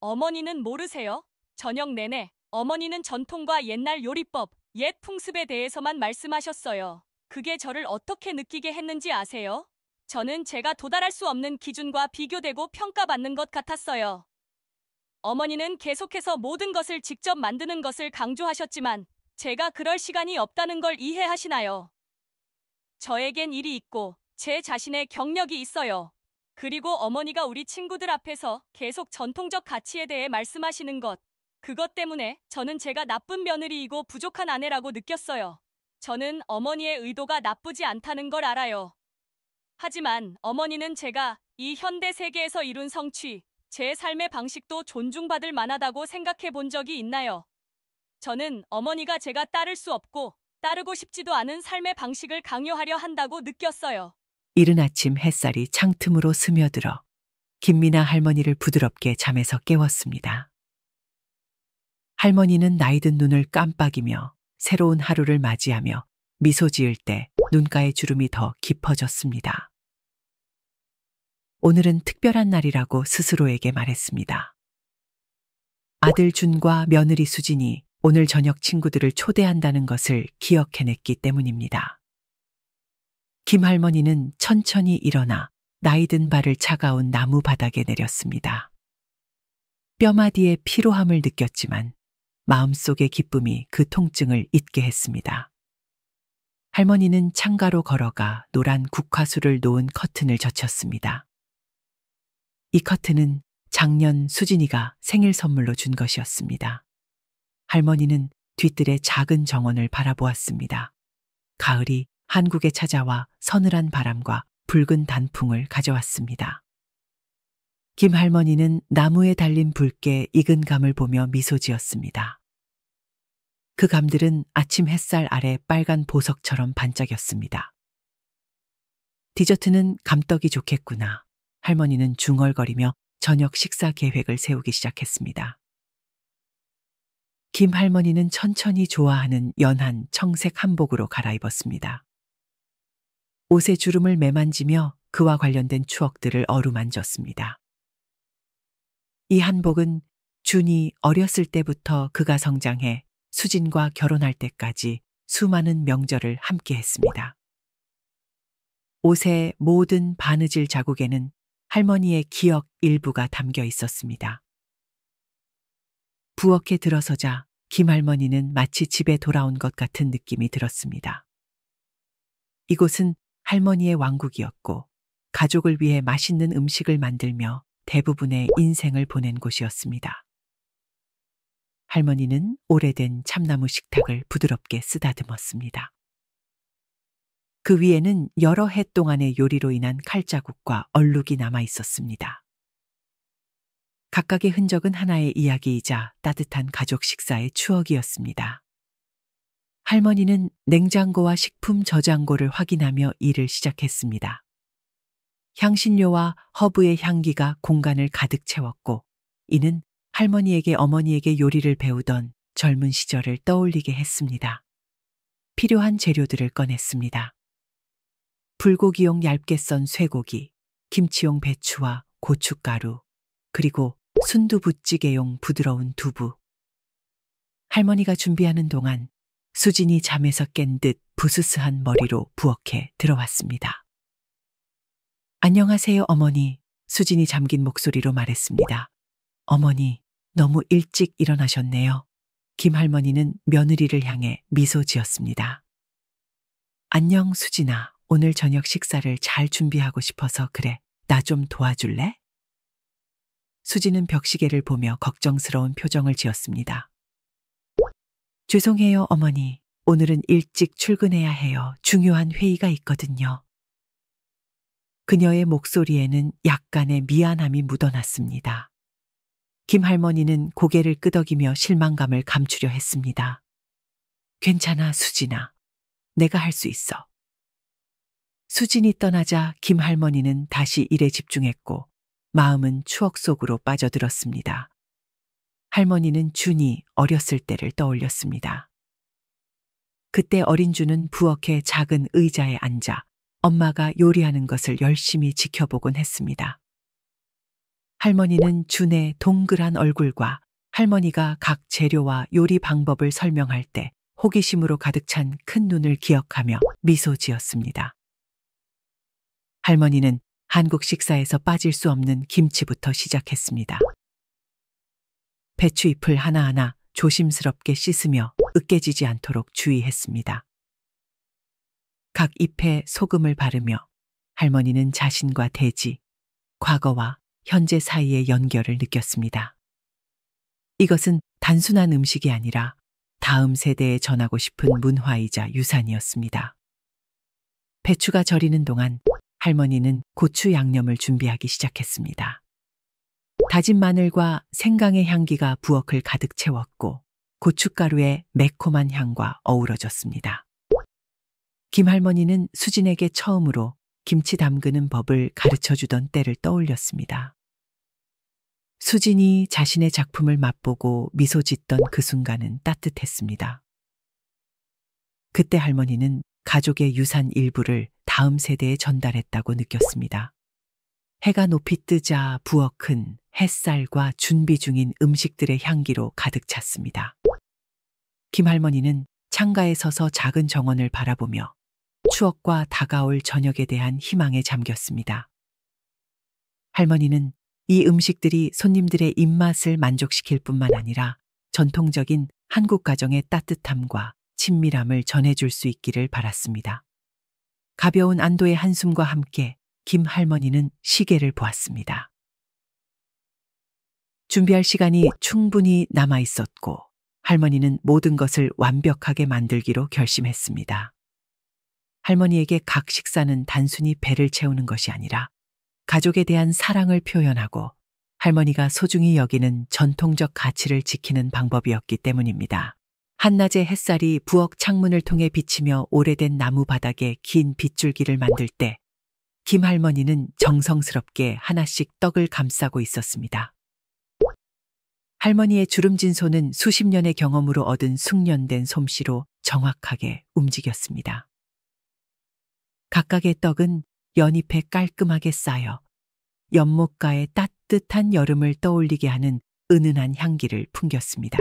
어머니는 모르세요? 저녁 내내 어머니는 전통과 옛날 요리법, 옛 풍습에 대해서만 말씀하셨어요. 그게 저를 어떻게 느끼게 했는지 아세요? 저는 제가 도달할 수 없는 기준과 비교되고 평가받는 것 같았어요. 어머니는 계속해서 모든 것을 직접 만드는 것을 강조하셨지만 제가 그럴 시간이 없다는 걸 이해하시나요? 저에겐 일이 있고 제 자신의 경력이 있어요. 그리고 어머니가 우리 친구들 앞에서 계속 전통적 가치에 대해 말씀하시는 것. 그것 때문에 저는 제가 나쁜 며느리이고 부족한 아내라고 느꼈어요. 저는 어머니의 의도가 나쁘지 않다는 걸 알아요. 하지만 어머니는 제가 이 현대 세계에서 이룬 성취, 제 삶의 방식도 존중받을 만하다고 생각해 본 적이 있나요? 저는 어머니가 제가 따를 수 없고 따르고 싶지도 않은 삶의 방식을 강요하려 한다고 느꼈어요. 이른 아침 햇살이 창틈으로 스며들어 김미나 할머니를 부드럽게 잠에서 깨웠습니다. 할머니는 나이든 눈을 깜빡이며 새로운 하루를 맞이하며 미소 지을 때 눈가의 주름이 더 깊어졌습니다. 오늘은 특별한 날이라고 스스로에게 말했습니다. 아들 준과 며느리 수진이 오늘 저녁 친구들을 초대한다는 것을 기억해냈기 때문입니다. 김할머니는 천천히 일어나 나이든 발을 차가운 나무 바닥에 내렸습니다. 뼈마디에 피로함을 느꼈지만 마음속의 기쁨이 그 통증을 잊게 했습니다. 할머니는 창가로 걸어가 노란 국화수를 놓은 커튼을 젖혔습니다. 이 커튼은 작년 수진이가 생일 선물로 준 것이었습니다. 할머니는 뒤뜰의 작은 정원을 바라보았습니다. 가을이 한국에 찾아와 서늘한 바람과 붉은 단풍을 가져왔습니다. 김할머니는 나무에 달린 붉게 익은 감을 보며 미소 지었습니다. 그 감들은 아침 햇살 아래 빨간 보석처럼 반짝였습니다. 디저트는 감떡이 좋겠구나. 할머니는 중얼거리며 저녁 식사 계획을 세우기 시작했습니다. 김할머니는 천천히 좋아하는 연한 청색 한복으로 갈아입었습니다. 옷의 주름을 매만지며 그와 관련된 추억들을 어루만졌습니다. 이 한복은 준이 어렸을 때부터 그가 성장해 수진과 결혼할 때까지 수많은 명절을 함께 했습니다. 옷의 모든 바느질 자국에는 할머니의 기억 일부가 담겨 있었습니다. 부엌에 들어서자 김할머니는 마치 집에 돌아온 것 같은 느낌이 들었습니다. 이곳은 할머니의 왕국이었고 가족을 위해 맛있는 음식을 만들며 대부분의 인생을 보낸 곳이었습니다. 할머니는 오래된 참나무 식탁을 부드럽게 쓰다듬었습니다. 그 위에는 여러 해 동안의 요리로 인한 칼자국과 얼룩이 남아 있었습니다. 각각의 흔적은 하나의 이야기이자 따뜻한 가족 식사의 추억이었습니다. 할머니는 냉장고와 식품 저장고를 확인하며 일을 시작했습니다. 향신료와 허브의 향기가 공간을 가득 채웠고, 이는 할머니에게 어머니에게 요리를 배우던 젊은 시절을 떠올리게 했습니다. 필요한 재료들을 꺼냈습니다. 불고기용 얇게 썬 쇠고기, 김치용 배추와 고춧가루, 그리고 순두부찌개용 부드러운 두부. 할머니가 준비하는 동안 수진이 잠에서 깬 듯 부스스한 머리로 부엌에 들어왔습니다. 안녕하세요, 어머니. 수진이 잠긴 목소리로 말했습니다. 어머니, 너무 일찍 일어나셨네요. 김할머니는 며느리를 향해 미소 지었습니다. 안녕, 수진아. 오늘 저녁 식사를 잘 준비하고 싶어서 그래. 나 좀 도와줄래? 수진은 벽시계를 보며 걱정스러운 표정을 지었습니다. 죄송해요, 어머니. 오늘은 일찍 출근해야 해요. 중요한 회의가 있거든요. 그녀의 목소리에는 약간의 미안함이 묻어났습니다. 김할머니는 고개를 끄덕이며 실망감을 감추려 했습니다. 괜찮아, 수진아. 내가 할 수 있어. 수진이 떠나자 김할머니는 다시 일에 집중했고 마음은 추억 속으로 빠져들었습니다. 할머니는 준이 어렸을 때를 떠올렸습니다. 그때 어린 준은 부엌의 작은 의자에 앉아 엄마가 요리하는 것을 열심히 지켜보곤 했습니다. 할머니는 준의 동그란 얼굴과 할머니가 각 재료와 요리 방법을 설명할 때 호기심으로 가득 찬 큰 눈을 기억하며 미소 지었습니다. 할머니는 한국 식사에서 빠질 수 없는 김치부터 시작했습니다. 배추잎을 하나하나 조심스럽게 씻으며 으깨지지 않도록 주의했습니다. 각 잎에 소금을 바르며 할머니는 자신과 대지, 과거와 현재 사이의 연결을 느꼈습니다. 이것은 단순한 음식이 아니라 다음 세대에 전하고 싶은 문화이자 유산이었습니다. 배추가 절이는 동안 할머니는 고추 양념을 준비하기 시작했습니다. 다진 마늘과 생강의 향기가 부엌을 가득 채웠고 고춧가루의 매콤한 향과 어우러졌습니다. 김할머니는 수진에게 처음으로 김치 담그는 법을 가르쳐 주던 때를 떠올렸습니다. 수진이 자신의 작품을 맛보고 미소 짓던 그 순간은 따뜻했습니다. 그때 할머니는 가족의 유산 일부를 다음 세대에 전달했다고 느꼈습니다. 해가 높이 뜨자 부엌은 햇살과 준비 중인 음식들의 향기로 가득 찼습니다. 김할머니는 창가에 서서 작은 정원을 바라보며 추억과 다가올 저녁에 대한 희망에 잠겼습니다. 할머니는 이 음식들이 손님들의 입맛을 만족시킬 뿐만 아니라 전통적인 한국 가정의 따뜻함과 친밀함을 전해줄 수 있기를 바랐습니다. 가벼운 안도의 한숨과 함께 김할머니는 시계를 보았습니다. 준비할 시간이 충분히 남아 있었고 할머니는 모든 것을 완벽하게 만들기로 결심했습니다. 할머니에게 각 식사는 단순히 배를 채우는 것이 아니라 가족에 대한 사랑을 표현하고 할머니가 소중히 여기는 전통적 가치를 지키는 방법이었기 때문입니다. 한낮의 햇살이 부엌 창문을 통해 비치며 오래된 나무 바닥에 긴 빗줄기를 만들 때 김할머니는 정성스럽게 하나씩 떡을 감싸고 있었습니다. 할머니의 주름진 손은 수십 년의 경험으로 얻은 숙련된 솜씨로 정확하게 움직였습니다. 각각의 떡은 연잎에 깔끔하게 쌓여 연못가의 따뜻한 여름을 떠올리게 하는 은은한 향기를 풍겼습니다.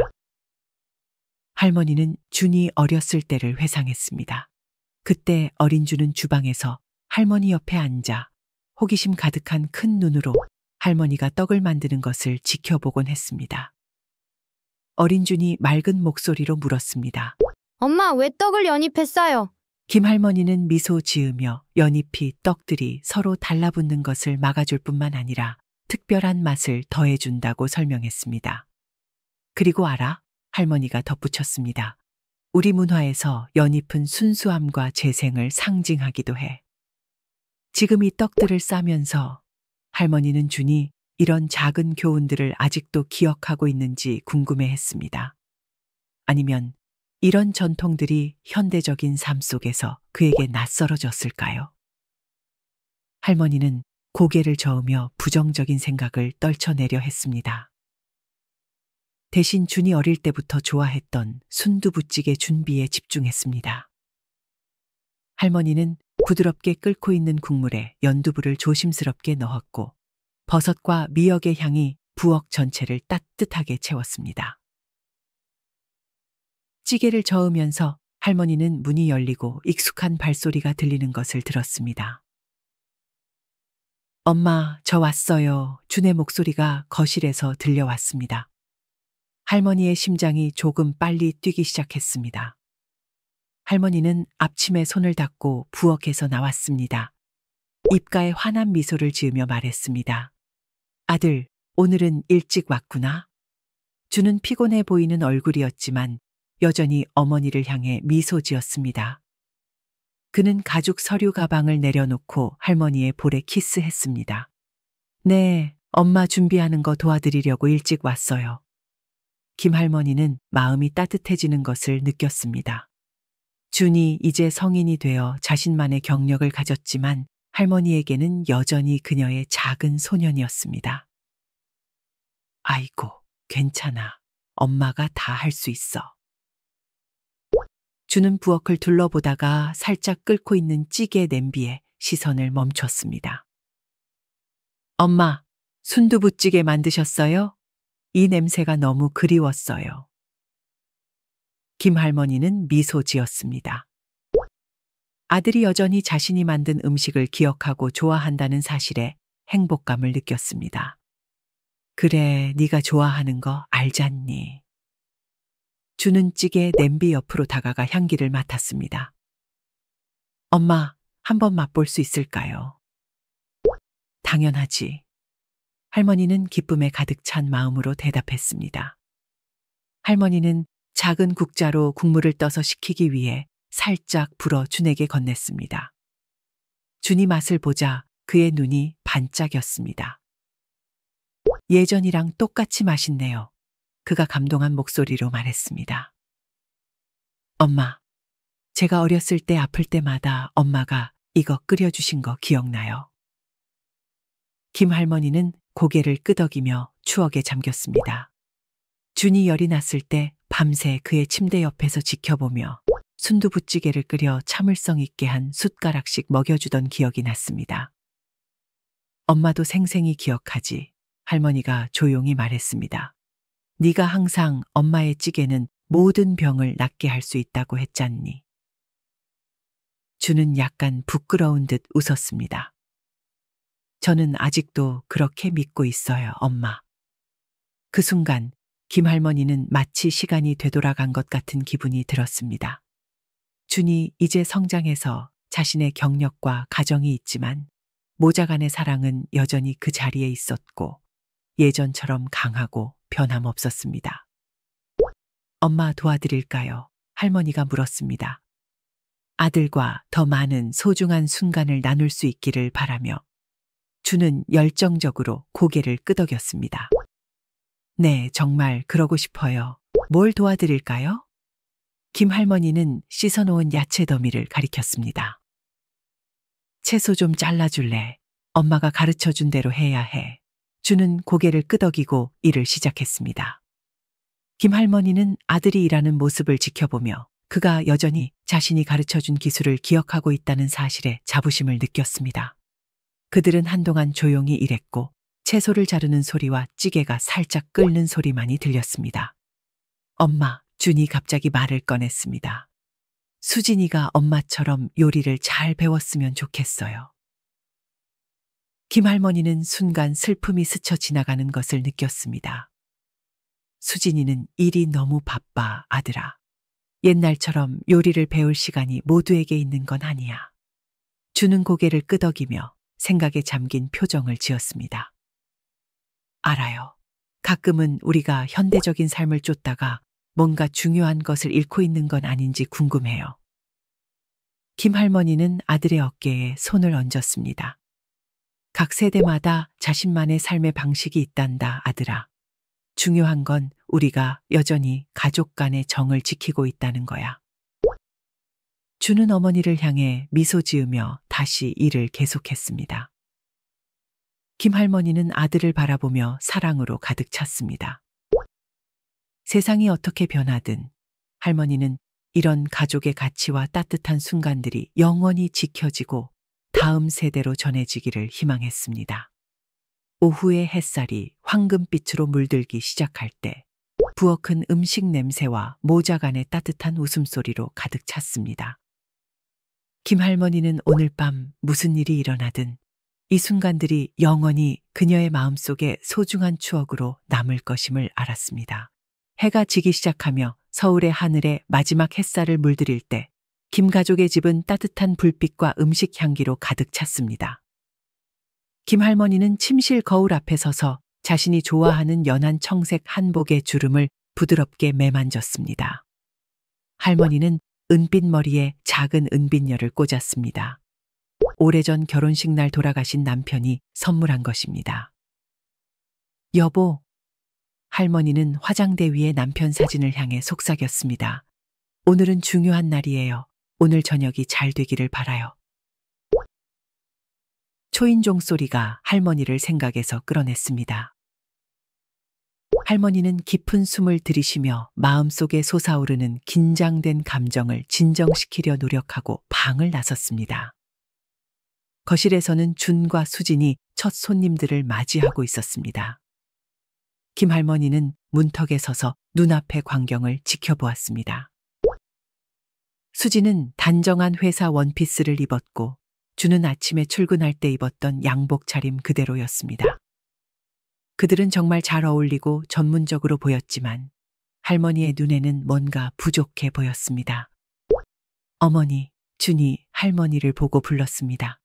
할머니는 준이 어렸을 때를 회상했습니다. 그때 어린 준은 주방에서 할머니 옆에 앉아 호기심 가득한 큰 눈으로 할머니가 떡을 만드는 것을 지켜보곤 했습니다. 어린 준이 맑은 목소리로 물었습니다. 엄마, 왜 떡을 연잎에 싸요? 김할머니는 미소 지으며 연잎이 떡들이 서로 달라붙는 것을 막아줄 뿐만 아니라 특별한 맛을 더해준다고 설명했습니다. 그리고 알아? 할머니가 덧붙였습니다. 우리 문화에서 연잎은 순수함과 재생을 상징하기도 해. 지금 이 떡들을 싸면서 할머니는 준이 이런 작은 교훈들을 아직도 기억하고 있는지 궁금해했습니다. 아니면 이런 전통들이 현대적인 삶 속에서 그에게 낯설어졌을까요? 할머니는 고개를 저으며 부정적인 생각을 떨쳐내려 했습니다. 대신 준이 어릴 때부터 좋아했던 순두부찌개 준비에 집중했습니다. 할머니는 부드럽게 끓고 있는 국물에 연두부를 조심스럽게 넣었고 버섯과 미역의 향이 부엌 전체를 따뜻하게 채웠습니다. 찌개를 저으면서 할머니는 문이 열리고 익숙한 발소리가 들리는 것을 들었습니다. 엄마, 저 왔어요. 준의 목소리가 거실에서 들려왔습니다. 할머니의 심장이 조금 빨리 뛰기 시작했습니다. 할머니는 앞침에 손을 닦고 부엌에서 나왔습니다. 입가에 환한 미소를 지으며 말했습니다. 아들, 오늘은 일찍 왔구나. 준은 피곤해 보이는 얼굴이었지만 여전히 어머니를 향해 미소 지었습니다. 그는 가죽 서류 가방을 내려놓고 할머니의 볼에 키스했습니다. 네, 엄마 준비하는 거 도와드리려고 일찍 왔어요. 김할머니는 마음이 따뜻해지는 것을 느꼈습니다. 준이 이제 성인이 되어 자신만의 경력을 가졌지만 할머니에게는 여전히 그녀의 작은 소년이었습니다. 아이고, 괜찮아. 엄마가 다 할 수 있어. 준은 부엌을 둘러보다가 살짝 끓고 있는 찌개 냄비에 시선을 멈췄습니다. 엄마, 순두부찌개 만드셨어요? 이 냄새가 너무 그리웠어요. 김할머니는 미소 지었습니다. 아들이 여전히 자신이 만든 음식을 기억하고 좋아한다는 사실에 행복감을 느꼈습니다. 그래, 네가 좋아하는 거 알잖니. 주는 찌개 냄비 옆으로 다가가 향기를 맡았습니다. 엄마, 한번 맛볼 수 있을까요? 당연하지. 할머니는 기쁨에 가득 찬 마음으로 대답했습니다. 할머니는 작은 국자로 국물을 떠서 식히기 위해 살짝 불어 준에게 건넸습니다. 준이 맛을 보자 그의 눈이 반짝였습니다. 예전이랑 똑같이 맛있네요. 그가 감동한 목소리로 말했습니다. 엄마, 제가 어렸을 때 아플 때마다 엄마가 이거 끓여주신 거 기억나요? 김할머니는 고개를 끄덕이며 추억에 잠겼습니다. 준이 열이 났을 때 밤새 그의 침대 옆에서 지켜보며 순두부찌개를 끓여 참을성 있게 한 숟가락씩 먹여주던 기억이 났습니다. 엄마도 생생히 기억하지. 할머니가 조용히 말했습니다. 네가 항상 엄마의 찌개는 모든 병을 낫게 할 수 있다고 했잖니. 준은 약간 부끄러운 듯 웃었습니다. 저는 아직도 그렇게 믿고 있어요, 엄마. 그 순간 김할머니는 마치 시간이 되돌아간 것 같은 기분이 들었습니다. 준이 이제 성장해서 자신의 경력과 가정이 있지만 모자간의 사랑은 여전히 그 자리에 있었고 예전처럼 강하고 변함없었습니다. 엄마 도와드릴까요? 할머니가 물었습니다. 아들과 더 많은 소중한 순간을 나눌 수 있기를 바라며 준은 열정적으로 고개를 끄덕였습니다. 네, 정말 그러고 싶어요. 뭘 도와드릴까요? 김할머니는 씻어놓은 야채 더미를 가리켰습니다. 채소 좀 잘라줄래? 엄마가 가르쳐준 대로 해야 해. 준은 고개를 끄덕이고 일을 시작했습니다. 김할머니는 아들이 일하는 모습을 지켜보며 그가 여전히 자신이 가르쳐준 기술을 기억하고 있다는 사실에 자부심을 느꼈습니다. 그들은 한동안 조용히 일했고 채소를 자르는 소리와 찌개가 살짝 끓는 소리만이 들렸습니다. 엄마, 준이 갑자기 말을 꺼냈습니다. 수진이가 엄마처럼 요리를 잘 배웠으면 좋겠어요. 김할머니는 순간 슬픔이 스쳐 지나가는 것을 느꼈습니다. 수진이는 일이 너무 바빠, 아들아. 옛날처럼 요리를 배울 시간이 모두에게 있는 건 아니야. 준은 고개를 끄덕이며 생각에 잠긴 표정을 지었습니다. 알아요. 가끔은 우리가 현대적인 삶을 쫓다가 뭔가 중요한 것을 잃고 있는 건 아닌지 궁금해요. 김할머니는 아들의 어깨에 손을 얹었습니다. 각 세대마다 자신만의 삶의 방식이 있단다, 아들아. 중요한 건 우리가 여전히 가족 간의 정을 지키고 있다는 거야. 준은 어머니를 향해 미소 지으며 다시 일을 계속했습니다. 김할머니는 아들을 바라보며 사랑으로 가득 찼습니다. 세상이 어떻게 변하든 할머니는 이런 가족의 가치와 따뜻한 순간들이 영원히 지켜지고 다음 세대로 전해지기를 희망했습니다. 오후의 햇살이 황금빛으로 물들기 시작할 때 부엌은 음식 냄새와 모자간의 따뜻한 웃음소리로 가득 찼습니다. 김할머니는 오늘 밤 무슨 일이 일어나든 이 순간들이 영원히 그녀의 마음속에 소중한 추억으로 남을 것임을 알았습니다. 해가 지기 시작하며 서울의 하늘에 마지막 햇살을 물들일 때 김가족의 집은 따뜻한 불빛과 음식 향기로 가득 찼습니다. 김할머니는 침실 거울 앞에 서서 자신이 좋아하는 연한 청색 한복의 주름을 부드럽게 매만졌습니다. 할머니는 은빛 머리에 작은 은빛열을 꽂았습니다. 오래전 결혼식 날 돌아가신 남편이 선물한 것입니다. 여보, 할머니는 화장대 위에 남편 사진을 향해 속삭였습니다. 오늘은 중요한 날이에요. 오늘 저녁이 잘 되기를 바라요. 초인종 소리가 할머니를 생각에서 끌어냈습니다. 할머니는 깊은 숨을 들이쉬며 마음속에 솟아오르는 긴장된 감정을 진정시키려 노력하고 방을 나섰습니다. 거실에서는 준과 수진이 첫 손님들을 맞이하고 있었습니다. 김할머니는 문턱에 서서 눈앞의 광경을 지켜보았습니다. 수지는 단정한 회사 원피스를 입었고 주는 아침에 출근할 때 입었던 양복 차림 그대로였습니다. 그들은 정말 잘 어울리고 전문적으로 보였지만 할머니의 눈에는 뭔가 부족해 보였습니다. 어머니, 준이 할머니를 보고 불렀습니다.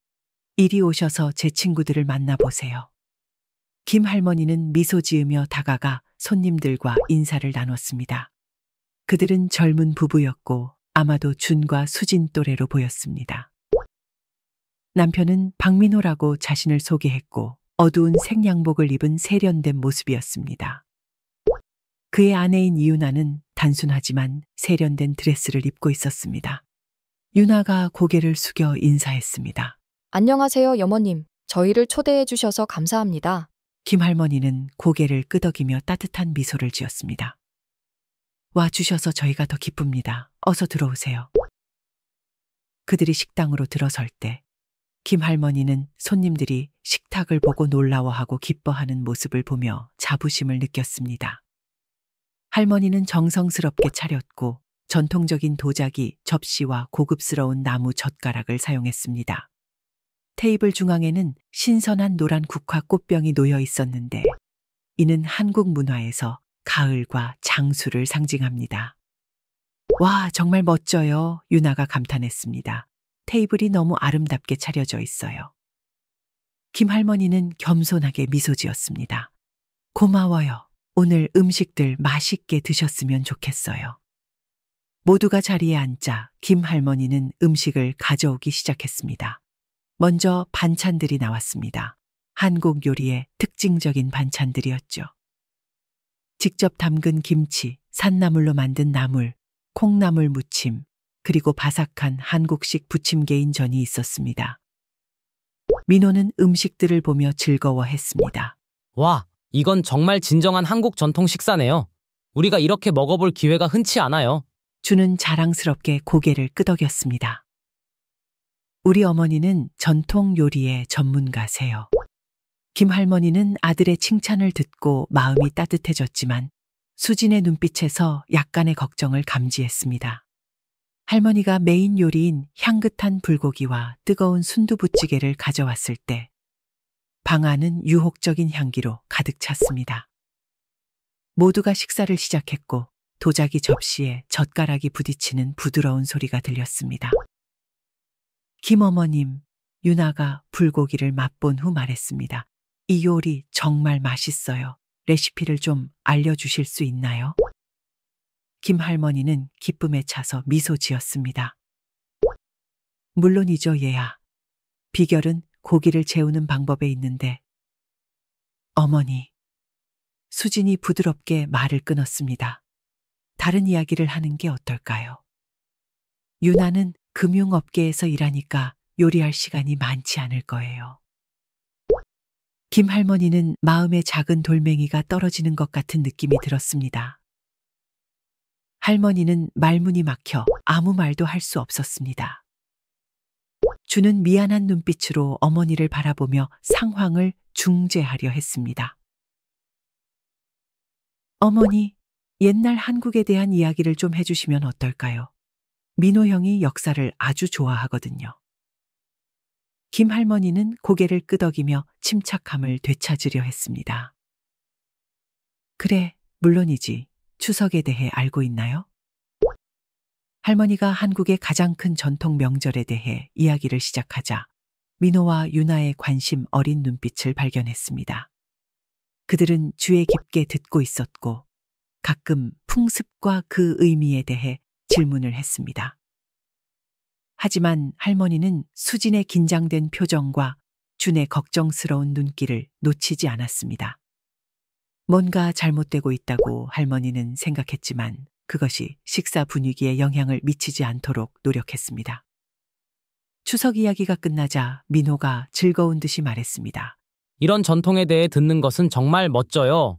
이리 오셔서 제 친구들을 만나보세요. 김 할머니는 미소 지으며 다가가 손님들과 인사를 나눴습니다. 그들은 젊은 부부였고 아마도 준과 수진 또래로 보였습니다. 남편은 박민호라고 자신을 소개했고 어두운 색양복을 입은 세련된 모습이었습니다. 그의 아내인 이윤아는 단순하지만 세련된 드레스를 입고 있었습니다. 윤아가 고개를 숙여 인사했습니다. 안녕하세요, 여모님. 저희를 초대해 주셔서 감사합니다. 김할머니는 고개를 끄덕이며 따뜻한 미소를 지었습니다. 와 주셔서 저희가 더 기쁩니다. 어서 들어오세요. 그들이 식당으로 들어설 때 김할머니는 손님들이 식탁을 보고 놀라워하고 기뻐하는 모습을 보며 자부심을 느꼈습니다. 할머니는 정성스럽게 차렸고 전통적인 도자기, 접시와 고급스러운 나무 젓가락을 사용했습니다. 테이블 중앙에는 신선한 노란 국화 꽃병이 놓여 있었는데 이는 한국 문화에서 가을과 장수를 상징합니다. 와, 정말 멋져요. 윤아가 감탄했습니다. 테이블이 너무 아름답게 차려져 있어요. 김할머니는 겸손하게 미소 지었습니다. 고마워요. 오늘 음식들 맛있게 드셨으면 좋겠어요. 모두가 자리에 앉자 김할머니는 음식을 가져오기 시작했습니다. 먼저 반찬들이 나왔습니다. 한국 요리의 특징적인 반찬들이었죠. 직접 담근 김치, 산나물로 만든 나물, 콩나물 무침, 그리고 바삭한 한국식 부침개인 전이 있었습니다. 민호는 음식들을 보며 즐거워했습니다. 와, 이건 정말 진정한 한국 전통 식사네요. 우리가 이렇게 먹어볼 기회가 흔치 않아요. 주는 자랑스럽게 고개를 끄덕였습니다. 우리 어머니는 전통 요리의 전문가세요. 김할머니는 아들의 칭찬을 듣고 마음이 따뜻해졌지만 수진의 눈빛에서 약간의 걱정을 감지했습니다. 할머니가 메인 요리인 향긋한 불고기와 뜨거운 순두부찌개를 가져왔을 때 방 안은 유혹적인 향기로 가득 찼습니다. 모두가 식사를 시작했고 도자기 접시에 젓가락이 부딪히는 부드러운 소리가 들렸습니다. 김어머님, 윤아가 불고기를 맛본 후 말했습니다. 이 요리 정말 맛있어요. 레시피를 좀 알려주실 수 있나요? 김할머니는 기쁨에 차서 미소 지었습니다. 물론이죠, 얘야. 비결은 고기를 재우는 방법에 있는데. 어머니. 수진이 부드럽게 말을 끊었습니다. 다른 이야기를 하는 게 어떨까요? 윤아는 금융업계에서 일하니까 요리할 시간이 많지 않을 거예요. 김할머니는 마음에 작은 돌멩이가 떨어지는 것 같은 느낌이 들었습니다. 할머니는 말문이 막혀 아무 말도 할 수 없었습니다. 주는 미안한 눈빛으로 어머니를 바라보며 상황을 중재하려 했습니다. 어머니, 옛날 한국에 대한 이야기를 좀 해주시면 어떨까요? 민호 형이 역사를 아주 좋아하거든요. 김할머니는 고개를 끄덕이며 침착함을 되찾으려 했습니다. 그래, 물론이지. 추석에 대해 알고 있나요? 할머니가 한국의 가장 큰 전통 명절에 대해 이야기를 시작하자 민호와 윤아의 관심 어린 눈빛을 발견했습니다. 그들은 주에 깊게 듣고 있었고 가끔 풍습과 그 의미에 대해 질문을 했습니다. 하지만 할머니는 수진의 긴장된 표정과 준의 걱정스러운 눈길을 놓치지 않았습니다. 뭔가 잘못되고 있다고 할머니는 생각했지만 그것이 식사 분위기에 영향을 미치지 않도록 노력했습니다. 추석 이야기가 끝나자 민호가 즐거운 듯이 말했습니다. 이런 전통에 대해 듣는 것은 정말 멋져요.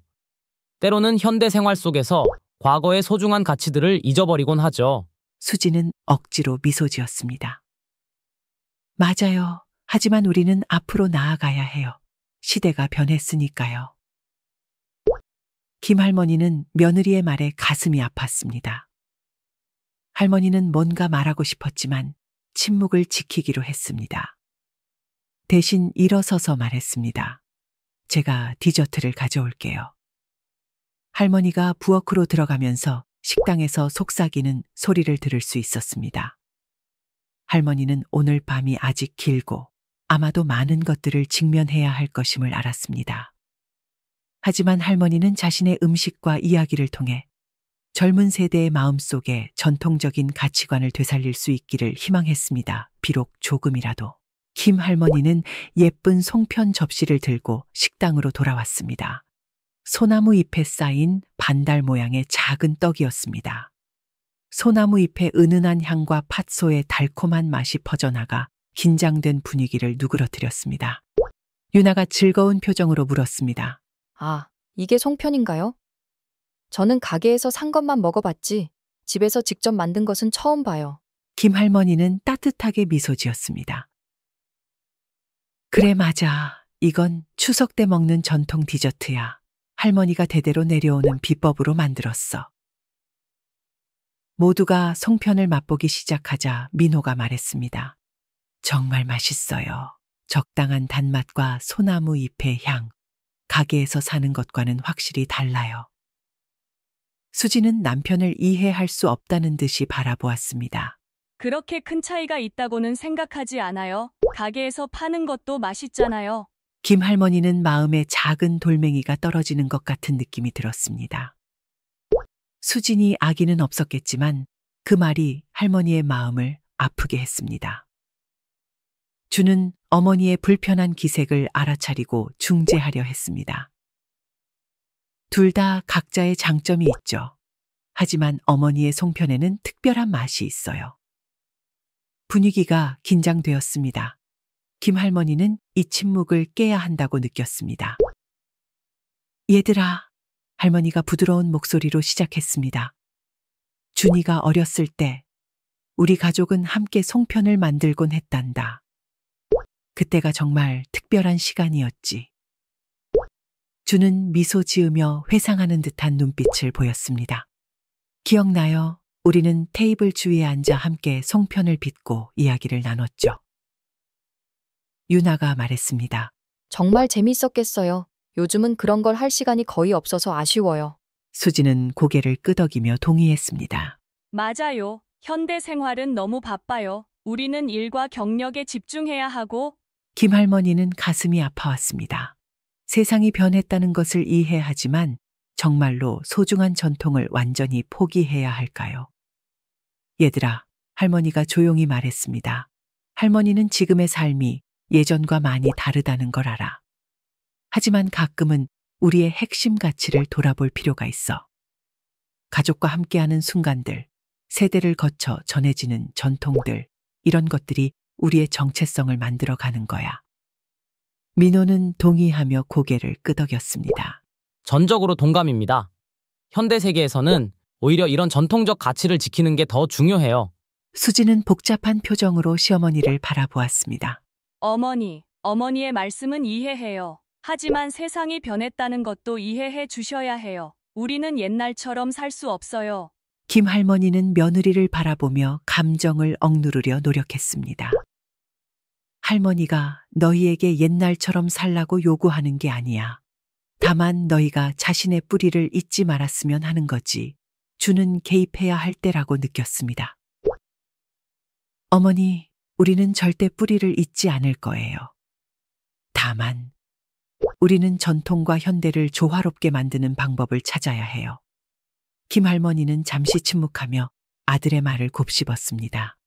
때로는 현대 생활 속에서 과거의 소중한 가치들을 잊어버리곤 하죠. 수지는 억지로 미소 지었습니다. 맞아요. 하지만 우리는 앞으로 나아가야 해요. 시대가 변했으니까요. 김할머니는 며느리의 말에 가슴이 아팠습니다. 할머니는 뭔가 말하고 싶었지만 침묵을 지키기로 했습니다. 대신 일어서서 말했습니다. 제가 디저트를 가져올게요. 할머니가 부엌으로 들어가면서 식당에서 속삭이는 소리를 들을 수 있었습니다. 할머니는 오늘 밤이 아직 길고 아마도 많은 것들을 직면해야 할 것임을 알았습니다. 하지만 할머니는 자신의 음식과 이야기를 통해 젊은 세대의 마음속에 전통적인 가치관을 되살릴 수 있기를 희망했습니다. 비록 조금이라도. 김 할머니는 예쁜 송편 접시를 들고 식당으로 돌아왔습니다. 소나무 잎에 쌓인 반달 모양의 작은 떡이었습니다. 소나무 잎의 은은한 향과 팥소의 달콤한 맛이 퍼져나가 긴장된 분위기를 누그러뜨렸습니다. 유나가 즐거운 표정으로 물었습니다. 아, 이게 송편인가요? 저는 가게에서 산 것만 먹어봤지 집에서 직접 만든 것은 처음 봐요. 김 할머니는 따뜻하게 미소 지었습니다. 그래, 맞아. 이건 추석 때 먹는 전통 디저트야. 할머니가 대대로 내려오는 비법으로 만들었어. 모두가 송편을 맛보기 시작하자 민호가 말했습니다. 정말 맛있어요. 적당한 단맛과 소나무 잎의 향. 가게에서 사는 것과는 확실히 달라요. 수지는 남편을 이해할 수 없다는 듯이 바라보았습니다. 그렇게 큰 차이가 있다고는 생각하지 않아요. 가게에서 파는 것도 맛있잖아요. 김 할머니는 마음에 작은 돌멩이가 떨어지는 것 같은 느낌이 들었습니다. 수진이 아기는 없었겠지만 그 말이 할머니의 마음을 아프게 했습니다. 주는 어머니의 불편한 기색을 알아차리고 중재하려 했습니다. 둘 다 각자의 장점이 있죠. 하지만 어머니의 송편에는 특별한 맛이 있어요. 분위기가 긴장되었습니다. 김 할머니는 이 침묵을 깨야 한다고 느꼈습니다. 얘들아, 할머니가 부드러운 목소리로 시작했습니다. 준이가 어렸을 때 우리 가족은 함께 송편을 만들곤 했단다. 그때가 정말 특별한 시간이었지. 준은 미소 지으며 회상하는 듯한 눈빛을 보였습니다. 기억나요? 우리는 테이블 주위에 앉아 함께 송편을 빚고 이야기를 나눴죠. 유나가 말했습니다. 정말 재밌었겠어요. 요즘은 그런 걸 할 시간이 거의 없어서 아쉬워요. 수지는 고개를 끄덕이며 동의했습니다. 맞아요. 현대 생활은 너무 바빠요. 우리는 일과 경력에 집중해야 하고. 김 할머니는 가슴이 아파왔습니다. 세상이 변했다는 것을 이해하지만 정말로 소중한 전통을 완전히 포기해야 할까요? 얘들아, 할머니가 조용히 말했습니다. 할머니는 지금의 삶이 예전과 많이 다르다는 걸 알아. 하지만 가끔은 우리의 핵심 가치를 돌아볼 필요가 있어. 가족과 함께하는 순간들, 세대를 거쳐 전해지는 전통들, 이런 것들이 우리의 정체성을 만들어가는 거야. 민호는 동의하며 고개를 끄덕였습니다. 전적으로 동감입니다. 현대 세계에서는 오히려 이런 전통적 가치를 지키는 게 더 중요해요. 수지는 복잡한 표정으로 시어머니를 바라보았습니다. 어머니의 말씀은 이해해요. 하지만 세상이 변했다는 것도 이해해 주셔야 해요. 우리는 옛날처럼 살 수 없어요. 김 할머니는 며느리를 바라보며 감정을 억누르려 노력했습니다. 할머니가 너희에게 옛날처럼 살라고 요구하는 게 아니야. 다만 너희가 자신의 뿌리를 잊지 말았으면 하는 거지. 주는 개입해야 할 때라고 느꼈습니다. 어머니, 우리는 절대 뿌리를 잊지 않을 거예요. 다만 우리는 전통과 현대를 조화롭게 만드는 방법을 찾아야 해요. 김 할머니는 잠시 침묵하며 아들의 말을 곱씹었습니다.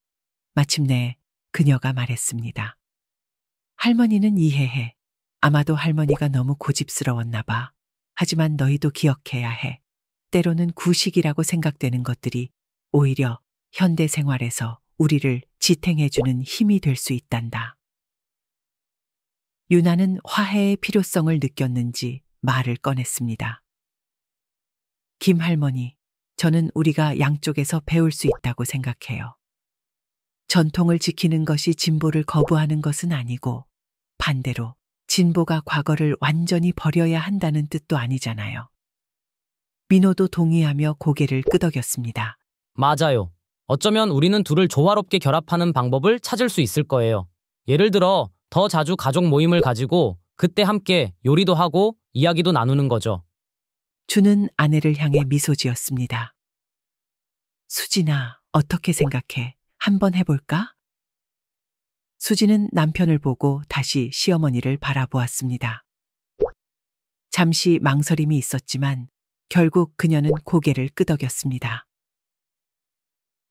마침내 그녀가 말했습니다. 할머니는 이해해. 아마도 할머니가 너무 고집스러웠나 봐. 하지만 너희도 기억해야 해. 때로는 구식이라고 생각되는 것들이 오히려 현대 생활에서 우리를 지탱해주는 힘이 될 수 있단다. 유나는 화해의 필요성을 느꼈는지 말을 꺼냈습니다. 김 할머니, 저는 우리가 양쪽에서 배울 수 있다고 생각해요. 전통을 지키는 것이 진보를 거부하는 것은 아니고 반대로 진보가 과거를 완전히 버려야 한다는 뜻도 아니잖아요. 민호도 동의하며 고개를 끄덕였습니다. 맞아요. 어쩌면 우리는 둘을 조화롭게 결합하는 방법을 찾을 수 있을 거예요. 예를 들어 더 자주 가족 모임을 가지고 그때 함께 요리도 하고 이야기도 나누는 거죠. 주는 아내를 향해 미소 지었습니다. 수진아, 어떻게 생각해? 한번 해볼까? 수진은 남편을 보고 다시 시어머니를 바라보았습니다. 잠시 망설임이 있었지만 결국 그녀는 고개를 끄덕였습니다.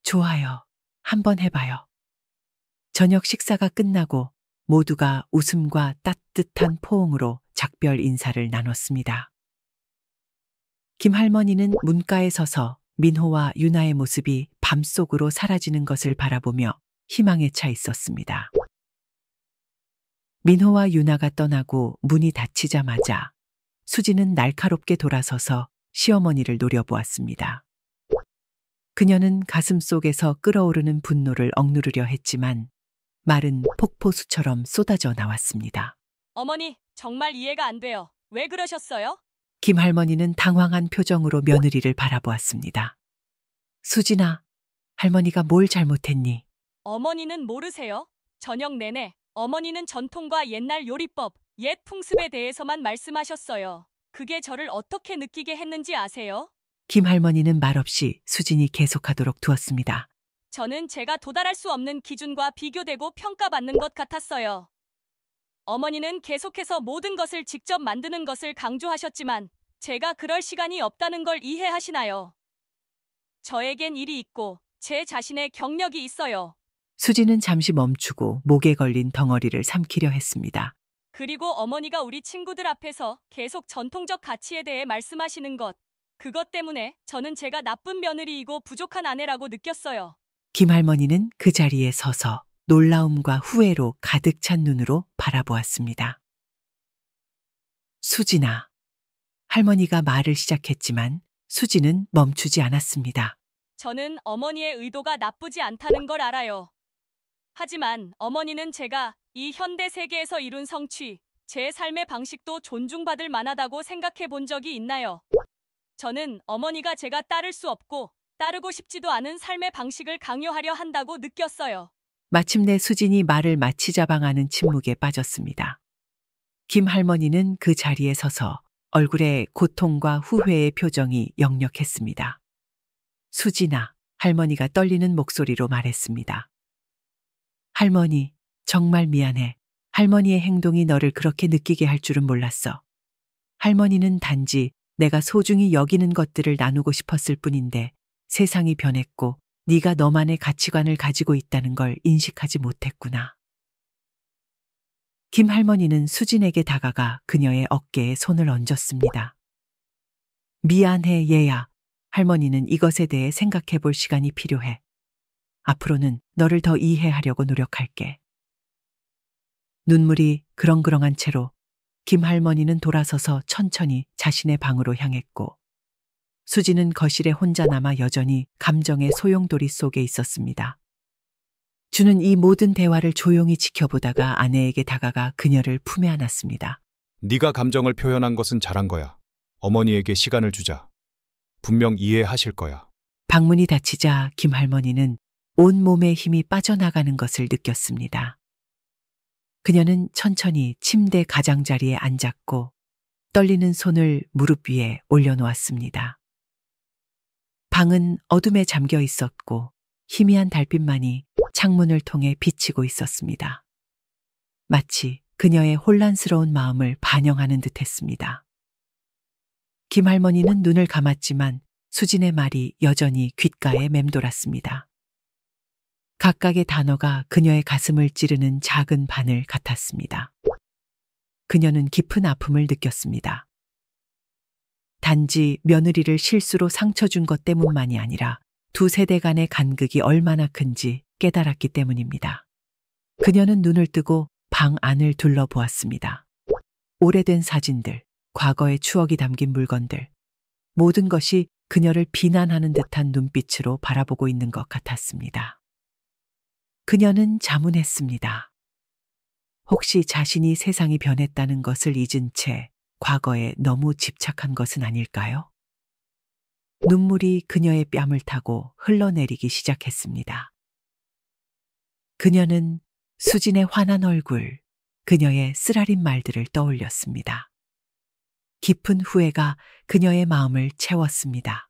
좋아요. 한번 해봐요. 저녁 식사가 끝나고 모두가 웃음과 따뜻한 포옹으로 작별 인사를 나눴습니다. 김할머니는 문가에 서서 민호와 유나의 모습이 밤속으로 사라지는 것을 바라보며 희망에 차 있었습니다. 민호와 유나가 떠나고 문이 닫히자마자 수지는 날카롭게 돌아서서 시어머니를 노려보았습니다. 그녀는 가슴 속에서 끓어오르는 분노를 억누르려 했지만 말은 폭포수처럼 쏟아져 나왔습니다. 어머니, 정말 이해가 안 돼요. 왜 그러셨어요? 김할머니는 당황한 표정으로 며느리를 바라보았습니다. 수진아, 할머니가 뭘 잘못했니? 어머니는 모르세요? 저녁 내내 어머니는 전통과 옛날 요리법, 옛 풍습에 대해서만 말씀하셨어요. 그게 저를 어떻게 느끼게 했는지 아세요? 김할머니는 말없이 수진이 계속하도록 두었습니다. 저는 제가 도달할 수 없는 기준과 비교되고 평가받는 것 같았어요. 어머니는 계속해서 모든 것을 직접 만드는 것을 강조하셨지만 제가 그럴 시간이 없다는 걸 이해하시나요? 저에겐 일이 있고 제 자신의 경력이 있어요. 수진은 잠시 멈추고 목에 걸린 덩어리를 삼키려 했습니다. 그리고 어머니가 우리 친구들 앞에서 계속 전통적 가치에 대해 말씀하시는 것. 그것 때문에 저는 제가 나쁜 며느리이고 부족한 아내라고 느꼈어요. 김할머니는 그 자리에 서서 놀라움과 후회로 가득 찬 눈으로 바라보았습니다. 수진아. 할머니가 말을 시작했지만 수진은 멈추지 않았습니다. 저는 어머니의 의도가 나쁘지 않다는 걸 알아요. 하지만 어머니는 제가 이 현대 세계에서 이룬 성취, 제 삶의 방식도 존중받을 만하다고 생각해 본 적이 있나요? 저는 어머니가 제가 따를 수 없고 따르고 싶지도 않은 삶의 방식을 강요하려 한다고 느꼈어요. 마침내 수진이 말을 마치자방하는 침묵에 빠졌습니다. 김할머니는 그 자리에 서서 얼굴에 고통과 후회의 표정이 역력했습니다. 수진아, 할머니가 떨리는 목소리로 말했습니다. 할머니, 정말 미안해. 할머니의 행동이 너를 그렇게 느끼게 할 줄은 몰랐어. 할머니는 단지 내가 소중히 여기는 것들을 나누고 싶었을 뿐인데 세상이 변했고 네가 너만의 가치관을 가지고 있다는 걸 인식하지 못했구나. 김할머니는 수진에게 다가가 그녀의 어깨에 손을 얹었습니다. 미안해, 얘야. 할머니는 이것에 대해 생각해 볼 시간이 필요해. 앞으로는 너를 더 이해하려고 노력할게. 눈물이 그렁그렁한 채로 김할머니는 돌아서서 천천히 자신의 방으로 향했고 수지는 거실에 혼자 남아 여전히 감정의 소용돌이 속에 있었습니다. 주는 이 모든 대화를 조용히 지켜보다가 아내에게 다가가 그녀를 품에 안았습니다. 네가 감정을 표현한 것은 잘한 거야. 어머니에게 시간을 주자. 분명 이해하실 거야. 방문이 닫히자 김할머니는 온몸에 힘이 빠져나가는 것을 느꼈습니다. 그녀는 천천히 침대 가장자리에 앉았고 떨리는 손을 무릎 위에 올려놓았습니다. 방은 어둠에 잠겨 있었고 희미한 달빛만이 창문을 통해 비치고 있었습니다. 마치 그녀의 혼란스러운 마음을 반영하는 듯했습니다. 김할머니는 눈을 감았지만 수진의 말이 여전히 귓가에 맴돌았습니다. 각각의 단어가 그녀의 가슴을 찌르는 작은 바늘 같았습니다. 그녀는 깊은 아픔을 느꼈습니다. 단지 며느리를 실수로 상처 준 것 때문만이 아니라 두 세대 간의 간극이 얼마나 큰지 깨달았기 때문입니다. 그녀는 눈을 뜨고 방 안을 둘러보았습니다. 오래된 사진들, 과거의 추억이 담긴 물건들, 모든 것이 그녀를 비난하는 듯한 눈빛으로 바라보고 있는 것 같았습니다. 그녀는 자문했습니다. 혹시 자신이 세상이 변했다는 것을 잊은 채 과거에 너무 집착한 것은 아닐까요? 눈물이 그녀의 뺨을 타고 흘러내리기 시작했습니다. 그녀는 수진의 환한 얼굴, 그녀의 쓰라린 말들을 떠올렸습니다. 깊은 후회가 그녀의 마음을 채웠습니다.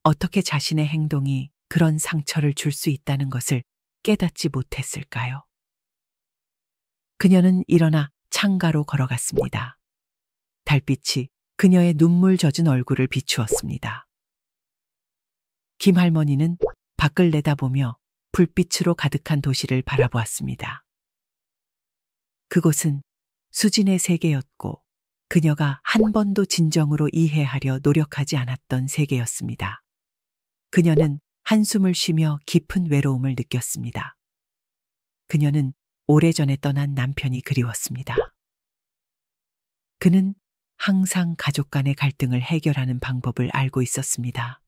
어떻게 자신의 행동이 그런 상처를 줄 수 있다는 것을 깨닫지 못했을까요? 그녀는 일어나 창가로 걸어갔습니다. 달빛이 그녀의 눈물 젖은 얼굴을 비추었습니다. 김할머니는 밖을 내다보며 불빛으로 가득한 도시를 바라보았습니다. 그곳은 수진의 세계였고 그녀가 한 번도 진정으로 이해하려 노력하지 않았던 세계였습니다. 그녀는 한숨을 쉬며 깊은 외로움을 느꼈습니다. 그녀는 오래전에 떠난 남편이 그리웠습니다. 그는 항상 가족 간의 갈등을 해결하는 방법을 알고 있었습니다.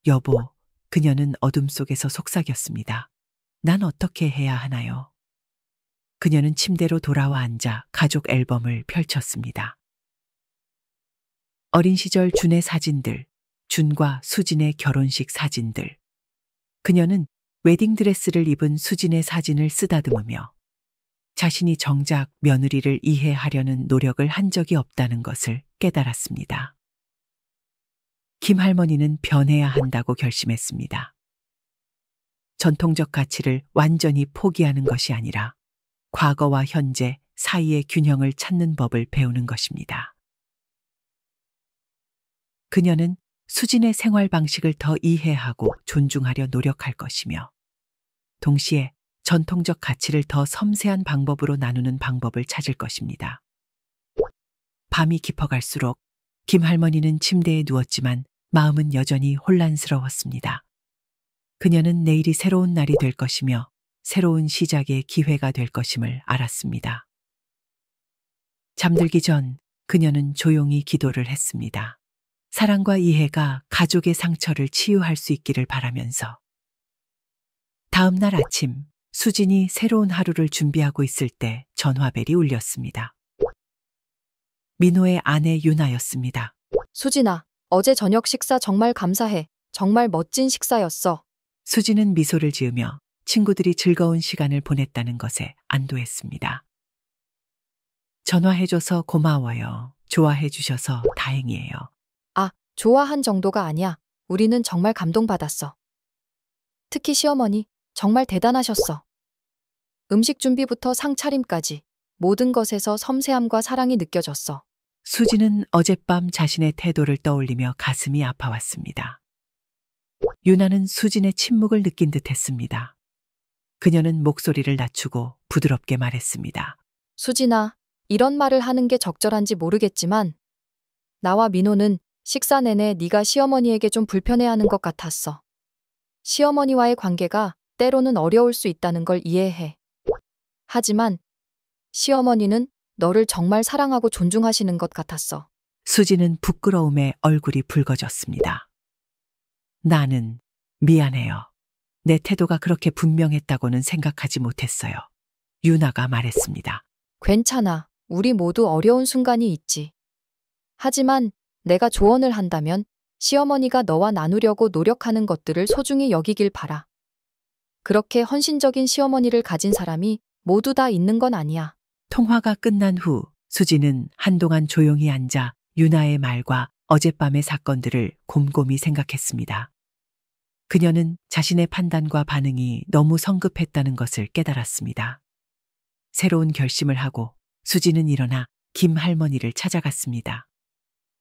여보, 그녀는 어둠 속에서 속삭였습니다. 난 어떻게 해야 하나요? 그녀는 침대로 돌아와 앉아 가족 앨범을 펼쳤습니다. 어린 시절 준의 사진들, 준과 수진의 결혼식 사진들. 그녀는 웨딩드레스를 입은 수진의 사진을 쓰다듬으며 자신이 정작 며느리를 이해하려는 노력을 한 적이 없다는 것을 깨달았습니다. 김할머니는 변해야 한다고 결심했습니다. 전통적 가치를 완전히 포기하는 것이 아니라 과거와 현재 사이의 균형을 찾는 법을 배우는 것입니다. 그녀는 수진의 생활 방식을 더 이해하고 존중하려 노력할 것이며 동시에 전통적 가치를 더 섬세한 방법으로 나누는 방법을 찾을 것입니다. 밤이 깊어갈수록 김할머니는 침대에 누웠지만 마음은 여전히 혼란스러웠습니다. 그녀는 내일이 새로운 날이 될 것이며 새로운 시작의 기회가 될 것임을 알았습니다. 잠들기 전 그녀는 조용히 기도를 했습니다. 사랑과 이해가 가족의 상처를 치유할 수 있기를 바라면서. 다음 날 아침, 수진이 새로운 하루를 준비하고 있을 때 전화벨이 울렸습니다. 민호의 아내 유나였습니다. 수진아, 어제 저녁 식사 정말 감사해. 정말 멋진 식사였어. 수진은 미소를 지으며 친구들이 즐거운 시간을 보냈다는 것에 안도했습니다. 전화해줘서 고마워요. 좋아해주셔서 다행이에요. 아, 좋아한 정도가 아니야. 우리는 정말 감동받았어. 특히 시어머니, 정말 대단하셨어. 음식 준비부터 상차림까지 모든 것에서 섬세함과 사랑이 느껴졌어. 수진은 어젯밤 자신의 태도를 떠올리며 가슴이 아파왔습니다. 유나는 수진의 침묵을 느낀 듯 했습니다. 그녀는 목소리를 낮추고 부드럽게 말했습니다. 수진아, 이런 말을 하는 게 적절한지 모르겠지만 나와 민호는 식사 내내 네가 시어머니에게 좀 불편해하는 것 같았어. 시어머니와의 관계가 때로는 어려울 수 있다는 걸 이해해. 하지만 시어머니는 너를 정말 사랑하고 존중하시는 것 같았어. 수진은 부끄러움에 얼굴이 붉어졌습니다. 나는 미안해요. 내 태도가 그렇게 분명했다고는 생각하지 못했어요. 유나가 말했습니다. 괜찮아. 우리 모두 어려운 순간이 있지. 하지만 내가 조언을 한다면 시어머니가 너와 나누려고 노력하는 것들을 소중히 여기길 바라. 그렇게 헌신적인 시어머니를 가진 사람이 모두 다 있는 건 아니야. 통화가 끝난 후 수진은 한동안 조용히 앉아 유나의 말과 어젯밤의 사건들을 곰곰이 생각했습니다. 그녀는 자신의 판단과 반응이 너무 성급했다는 것을 깨달았습니다. 새로운 결심을 하고 수진은 일어나 김 할머니를 찾아갔습니다.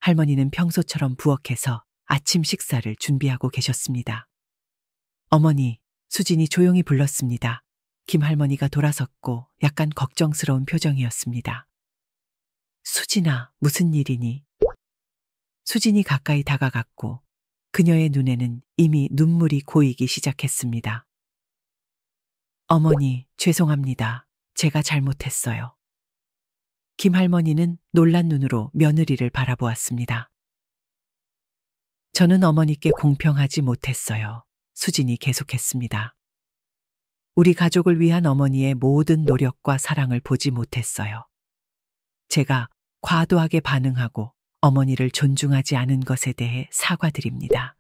할머니는 평소처럼 부엌에서 아침 식사를 준비하고 계셨습니다. 어머니, 수진이 조용히 불렀습니다. 김 할머니가 돌아섰고 약간 걱정스러운 표정이었습니다. 수진아, 무슨 일이니? 수진이 가까이 다가갔고 그녀의 눈에는 이미 눈물이 고이기 시작했습니다. 어머니, 죄송합니다. 제가 잘못했어요. 김 할머니는 놀란 눈으로 며느리를 바라보았습니다. 저는 어머니께 공평하지 못했어요. 수진이 계속했습니다. 우리 가족을 위한 어머니의 모든 노력과 사랑을 보지 못했어요. 제가 과도하게 반응하고 어머니를 존중하지 않은 것에 대해 사과드립니다.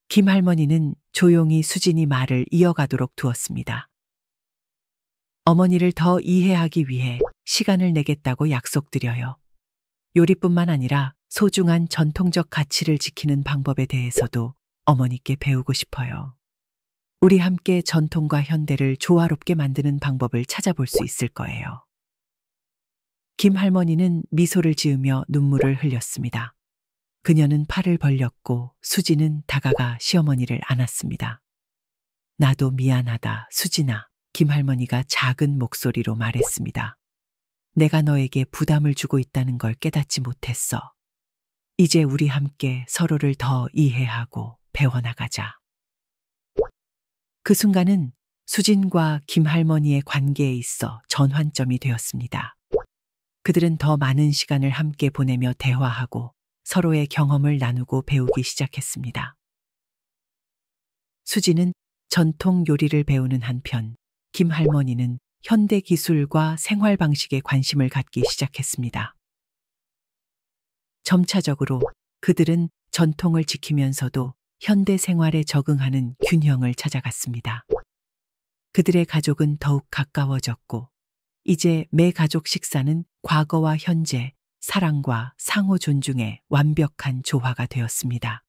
김 할머니는 조용히 수진이 말을 이어가도록 두었습니다. 어머니를 더 이해하기 위해 시간을 내겠다고 약속드려요. 요리뿐만 아니라 소중한 전통적 가치를 지키는 방법에 대해서도 어머니께 배우고 싶어요. 우리 함께 전통과 현대를 조화롭게 만드는 방법을 찾아볼 수 있을 거예요. 김 할머니는 미소를 지으며 눈물을 흘렸습니다. 그녀는 팔을 벌렸고 수진은 다가가 시어머니를 안았습니다. 나도 미안하다, 수진아. 김 할머니가 작은 목소리로 말했습니다. 내가 너에게 부담을 주고 있다는 걸 깨닫지 못했어. 이제 우리 함께 서로를 더 이해하고 배워나가자. 그 순간은 수진과 김 할머니의 관계에 있어 전환점이 되었습니다. 그들은 더 많은 시간을 함께 보내며 대화하고 서로의 경험을 나누고 배우기 시작했습니다. 수진은 전통 요리를 배우는 한편 김 할머니는 현대 기술과 생활 방식에 관심을 갖기 시작했습니다. 점차적으로 그들은 전통을 지키면서도 현대 생활에 적응하는 균형을 찾아갔습니다. 그들의 가족은 더욱 가까워졌고, 이제 매 가족 식사는 과거와 현재, 사랑과 상호 존중의 완벽한 조화가 되었습니다.